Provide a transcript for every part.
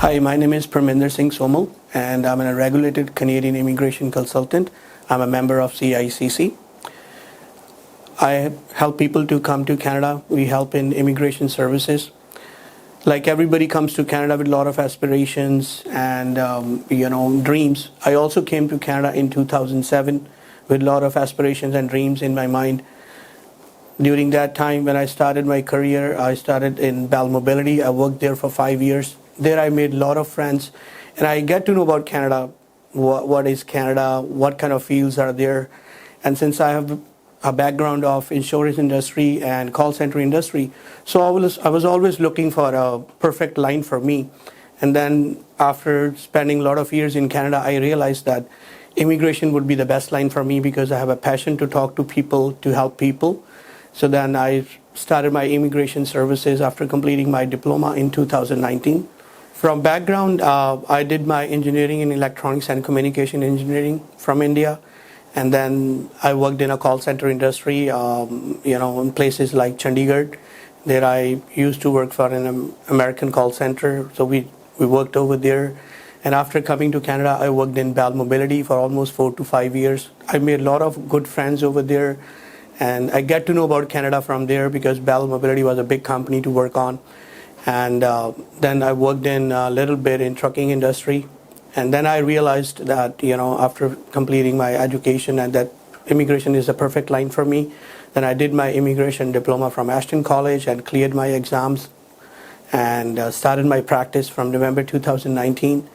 Hi, my name is Parminder Singh Somal, and I'm a regulated Canadian immigration consultant. I'm a member of CICC. I help people to come to Canada. We help in immigration services. Like everybody comes to Canada with a lot of aspirations and dreams. I also came to Canada in 2007 with a lot of aspirations and dreams in my mind. During that time, when I started my career, I started in Bell Mobility. I worked there for 5 years. There I made a lot of friends, and I get to know about Canada. What is Canada? What kind of fields are there? And since I have a background of insurance industry and call center industry, so I was always looking for a perfect line for me. And then after spending a lot of years in Canada, I realized that immigration would be the best line for me because I have a passion to talk to people, to help people. So then I started my immigration services after completing my diploma in 2019. From background, I did my engineering in electronics and communication engineering from India. And then I worked in a call center industry, in places like Chandigarh. There I used to work for an American call center. So we worked over there. And after coming to Canada, I worked in Bell Mobility for almost 4 to 5 years. I made a lot of good friends over there. And I get to know about Canada from there because Bell Mobility was a big company to work on. And then I worked in a little bit in trucking industry. And then I realized that, after completing my education and that immigration is the perfect line for me. Then I did my immigration diploma from Ashton College and cleared my exams and started my practice from November 2019.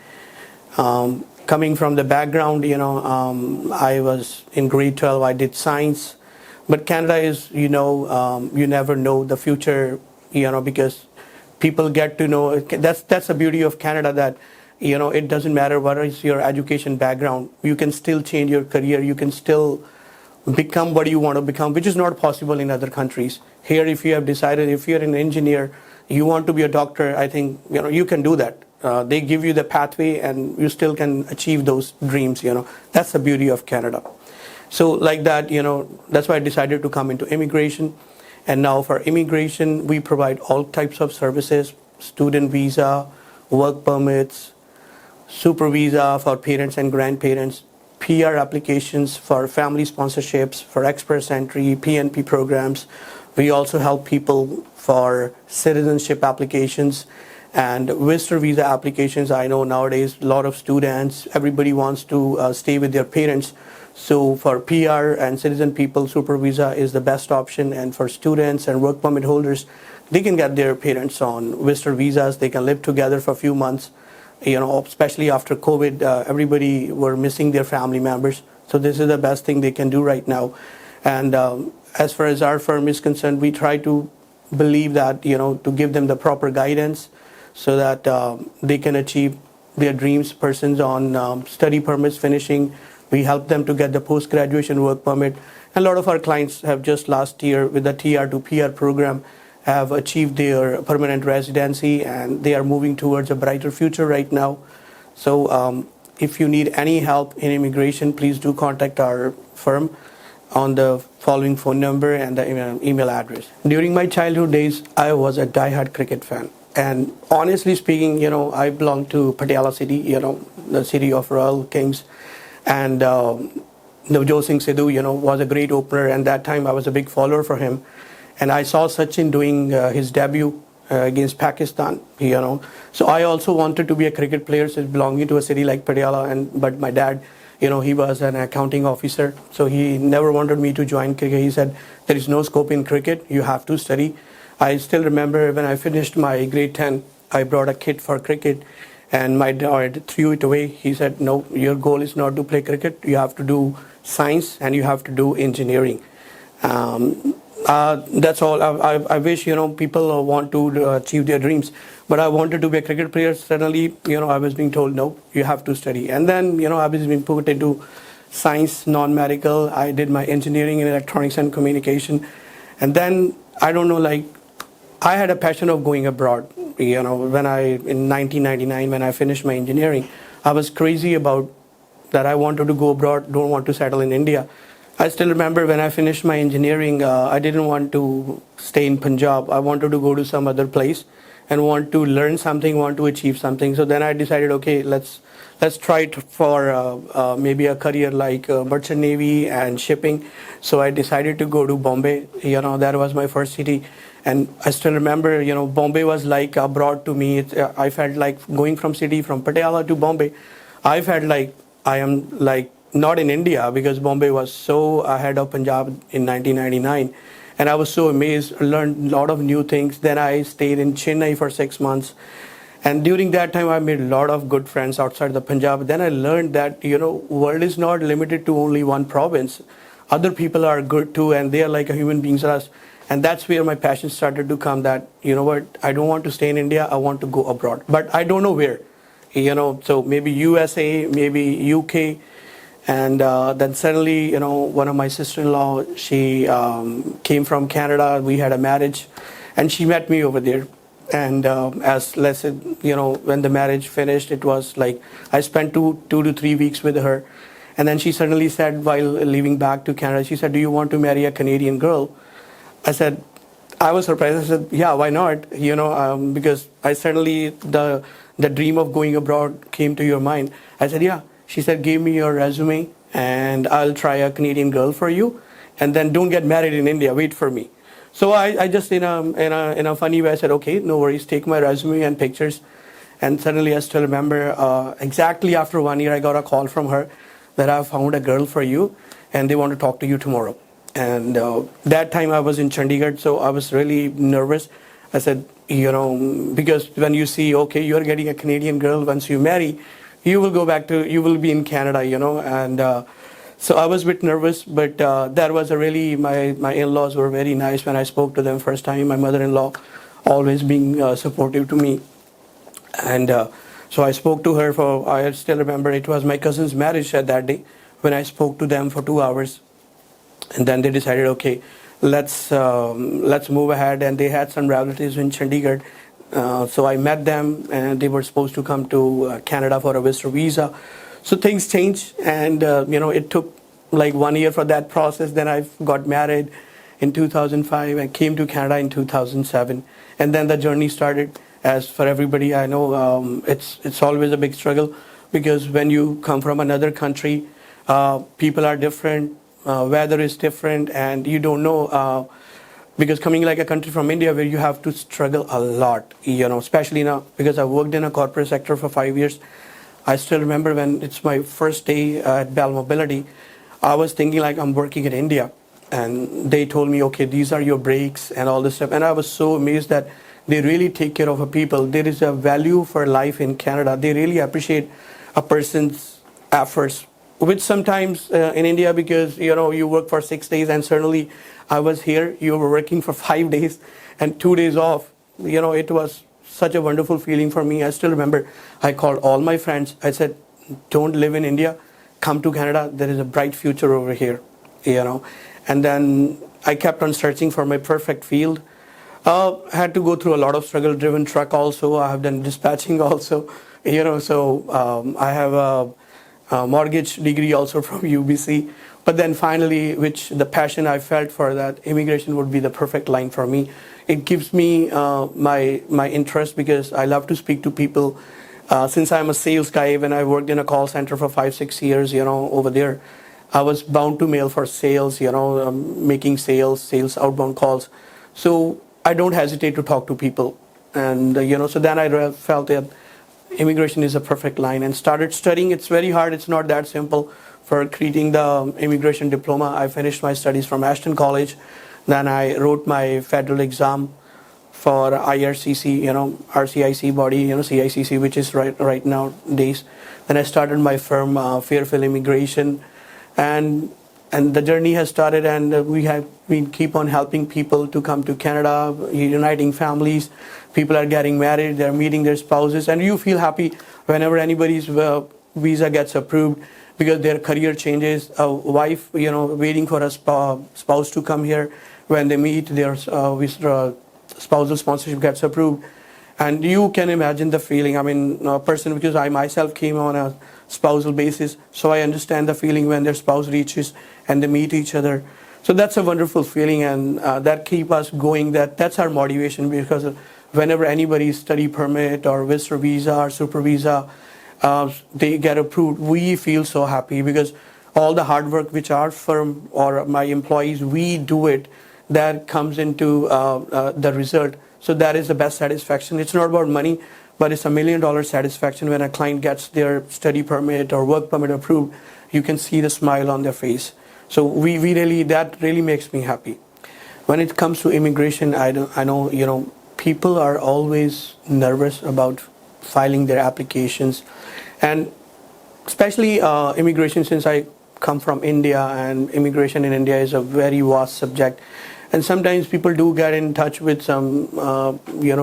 Coming from the background, I was in grade 12, I did science. But Canada is, you never know the future, because people get to know. That's the beauty of Canada, that, it doesn't matter what is your education background. You can still change your career. You can still become what you want to become, which is not possible in other countries. Here, if you have decided, if you're an engineer, you want to be a doctor, I think, you can do that. They give you the pathway and you still can achieve those dreams, That's the beauty of Canada. So like that, that's why I decided to come into immigration. And now for immigration, we provide all types of services: student visa, work permits, super visa for parents and grandparents, PR applications for family sponsorships, for express entry, PNP programs. We also help people for citizenship applications and visitor visa applications. I know nowadays a lot of students, everybody wants to stay with their parents. So for PR and citizen people, super visa is the best option. And for students and work permit holders, they can get their parents on visitor visas. They can live together for a few months. Especially after COVID, everybody were missing their family members. So this is the best thing they can do right now. And as far as our firm is concerned, we try to believe that, to give them the proper guidance so that they can achieve their dreams. Persons on study permits finishing, we help them to get the post-graduation work permit. And a lot of our clients have just last year with the TR to PR program have achieved their permanent residency, and they are moving towards a brighter future right now. So if you need any help in immigration, please do contact our firm on the following phone number and the email address. During my childhood days, I was a diehard cricket fan. And honestly speaking, I belong to Patiala city, the city of Royal Kings. And Navjot Singh Sidhu, was a great opener. And that time I was a big follower for him. And I saw Sachin doing his debut against Pakistan, So I also wanted to be a cricket player, so belonging to a city like Patiala. But my dad, he was an accounting officer. So he never wanted me to join cricket. He said, there is no scope in cricket. You have to study. I still remember when I finished my grade 10, I brought a kit for cricket. And my dad threw it away. He said, no, your goal is not to play cricket. You have to do science and you have to do engineering. That's all. I wish, people want to achieve their dreams. But I wanted to be a cricket player. Suddenly, I was being told, no, you have to study. And then, I was being put into science, non-medical. I did my engineering in electronics and communication. And then, I don't know, I had a passion of going abroad. In 1999, when I finished my engineering, I was crazy about that. I wanted to go abroad, don't want to settle in India. I still remember when I finished my engineering, I didn't want to stay in Punjab. I wanted to go to some other place. and want to learn something, want to achieve something. So then I decided, okay, let's try it for maybe a career like merchant navy and shipping. So I decided to go to Bombay. That was my first city, and I still remember, Bombay was like abroad to me. I felt like going from Patiala to Bombay. I felt like I am like not in India, because Bombay was so ahead of Punjab in 1999. And I was so amazed, learned a lot of new things. Then I stayed in Chennai for 6 months. And during that time, I made a lot of good friends outside the Punjab. Then I learned that, world is not limited to only one province. Other people are good too, and they are like a human beings as us. And that's where my passion started to come, that, I don't want to stay in India, I want to go abroad. But I don't know where, so maybe USA, maybe UK. And then suddenly, one of my sister-in-law, she came from Canada. We had a marriage, and she met me over there. And when the marriage finished, it was like I spent 2 to 3 weeks with her. And then she suddenly said, while leaving back to Canada, she said, "Do you want to marry a Canadian girl?" I was surprised. I said, "Yeah, why not?" Because I suddenly, the dream of going abroad came to your mind. I said, "Yeah." She said, "Give me your resume and I'll try a Canadian girl for you. And then don't get married in India, wait for me." So I just in a funny way, I said, "Okay, no worries, take my resume and pictures." And suddenly I still remember exactly after 1 year, I got a call from her that I found a girl for you and they want to talk to you tomorrow. And that time I was in Chandigarh, so I was really nervous. I said, because when you see, okay, you're getting a Canadian girl, once you marry, you will be in Canada, and so I was a bit nervous, but that was my in-laws were very nice when I spoke to them first time. My mother-in-law always being supportive to me. And so I spoke to her I still remember it was my cousin's marriage at that day when I spoke to them for 2 hours. And then they decided, okay, let's move ahead. And they had some relatives in Chandigarh. So I met them, and they were supposed to come to Canada for a visitor visa. So things changed, and it took like 1 year for that process. Then I got married in 2005 and came to Canada in 2007, and then the journey started. As for everybody, I know it's always a big struggle, because when you come from another country, people are different, weather is different, and you don't know. Because coming like a country from India where you have to struggle a lot, especially now, because I worked in a corporate sector for 5 years. I still remember when it's my first day at Bell Mobility, I was thinking like I'm working in India. And they told me, okay, these are your breaks and all this stuff. And I was so amazed that they really take care of a people. There is a value for life in Canada. They really appreciate a person's efforts, which sometimes in India, because, you work for 6 days and suddenly I was here, you were working for 5 days and 2 days off. It was such a wonderful feeling for me. I still remember I called all my friends. I said, don't live in India, come to Canada. There is a bright future over here, And then I kept on searching for my perfect field. I had to go through a lot of struggle-driven truck also. I have done dispatching also, so I have a mortgage degree also from UBC. But then finally, which the passion I felt for that, immigration would be the perfect line for me. It gives me my interest, because I love to speak to people. Since I'm a sales guy, when I worked in a call center for 5-6 years, over there, I was bound to mail for sales, making sales outbound calls. So I don't hesitate to talk to people. And, so then I felt that immigration is a perfect line and started studying. It's very hard. It's not that simple. For creating the immigration diploma, I finished my studies from Ashton College. Then I wrote my federal exam for IRCC, RCIC body, CICC, which is right nowadays. Then I started my firm, Fairfield Immigration, and the journey has started, and we keep on helping people to come to Canada, uniting families. People are getting married, they're meeting their spouses, and you feel happy whenever anybody's visa gets approved, because their career changes. A wife, waiting for a spouse to come here. When they meet, their spousal sponsorship gets approved. And you can imagine the feeling. I mean, a person, because I myself came on a spousal basis, so I understand the feeling when their spouse reaches and they meet each other. So that's a wonderful feeling, and that keeps us going. That's our motivation, because whenever anybody's study permit or visitor visa or super visa, they get approved, we feel so happy because all the hard work which our firm or my employees, we do it, that comes into the result. So that is the best satisfaction. It's not about money, but it's $1 million satisfaction when a client gets their study permit or work permit approved. You can see the smile on their face. So we really, that really makes me happy. When it comes to immigration, I know, people are always nervous about filing their applications, and especially immigration, since I come from India, and immigration in India is a very vast subject. And sometimes people do get in touch with some,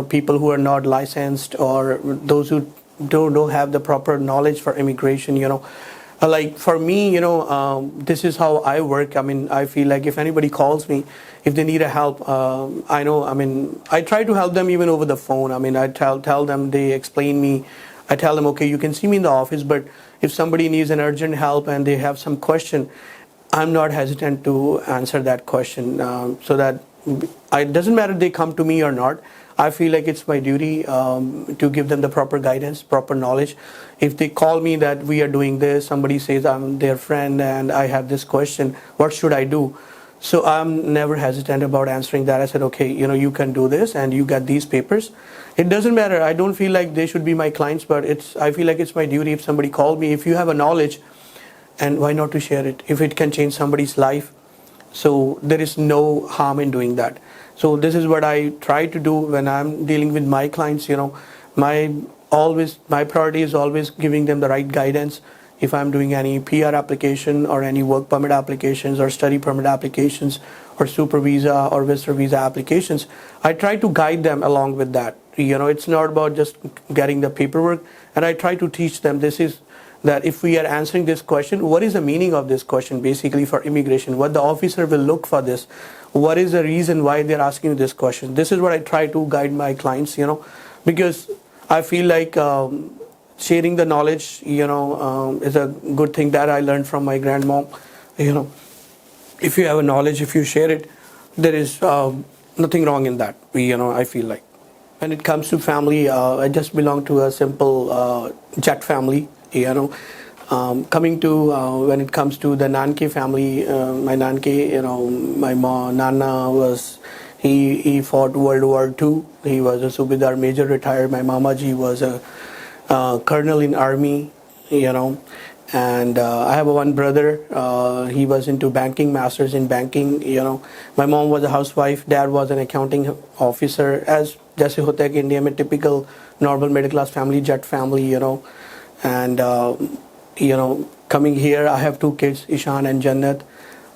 people who are not licensed, or those who don't have the proper knowledge for immigration. Like for me, this is how I work. I feel like if anybody calls me, if they need a help, I try to help them even over the phone. I tell them, they explain me. I tell them, okay, you can see me in the office, but if somebody needs an urgent help and they have some question, I'm not hesitant to answer that question, so that it doesn't matter if they come to me or not. I feel like it's my duty to give them the proper guidance, proper knowledge. If they call me that we are doing this, somebody says I'm their friend and I have this question, what should I do? So I'm never hesitant about answering that. I said, okay, you can do this and you got these papers. It doesn't matter. I don't feel like they should be my clients, but I feel like it's my duty. If somebody called me, if you have a knowledge, and why not to share it if it can change somebody's life? So there is no harm in doing that. So this is what I try to do when I'm dealing with my clients. My priority is always giving them the right guidance. If I'm doing any PR application or any work permit applications or study permit applications or super visa or visitor visa applications, I try to guide them along with that. It's not about just getting the paperwork, and I try to teach them that if we are answering this question, what is the meaning of this question basically for immigration? What the officer will look for this? What is the reason why they're asking you this question? This is what I try to guide my clients, because I feel like sharing the knowledge, is a good thing that I learned from my grandmom. If you have a knowledge, if you share it, there is nothing wrong in that, I feel like. When it comes to family, I just belong to a simple Jet family. Coming to when it comes to the Nanke family, my Nanke, my Nana he fought World War II. He was a Subedar Major, retired. My Mamaji was a colonel in army, and I have one brother. He was into banking, masters in banking. My mom was a housewife. Dad was an accounting officer. As जैसे होता है कि India में typical normal middle class family, Jet family, and coming here, I have 2 kids, Ishan and Jannat.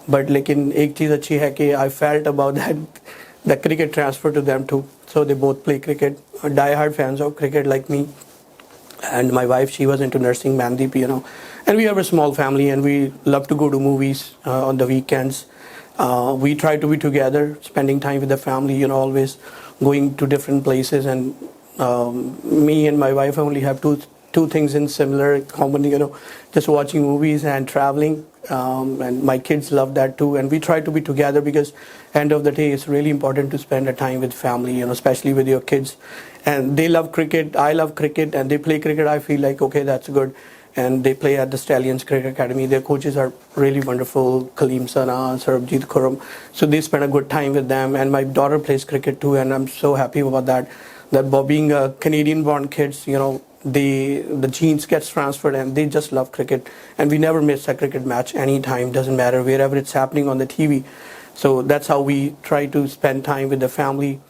But लेकिन एक चीज़ अच्छी है कि I felt about that the cricket transfer to them too. So they both play cricket, die-hard fans of cricket like me. And my wife, she was into nursing, Mandeep, And we have a small family and we love to go to movies on the weekends. We try to be together, spending time with the family, always going to different places. And me and my wife only have two things in similar common, just watching movies and traveling. And my kids love that too. And we try to be together because end of the day, it's really important to spend a time with family, especially with your kids. And they love cricket. I love cricket and they play cricket. I feel like, okay, that's good. And they play at the Stallions Cricket Academy. Their coaches are really wonderful, Kaleem Sana, Sarabjit Khurram. So they spend a good time with them. And my daughter plays cricket too. And I'm so happy about that. That being a Canadian-born kids, the genes gets transferred and they just love cricket. And we never miss a cricket match anytime, doesn't matter, wherever it's happening on the TV. So that's how we try to spend time with the family.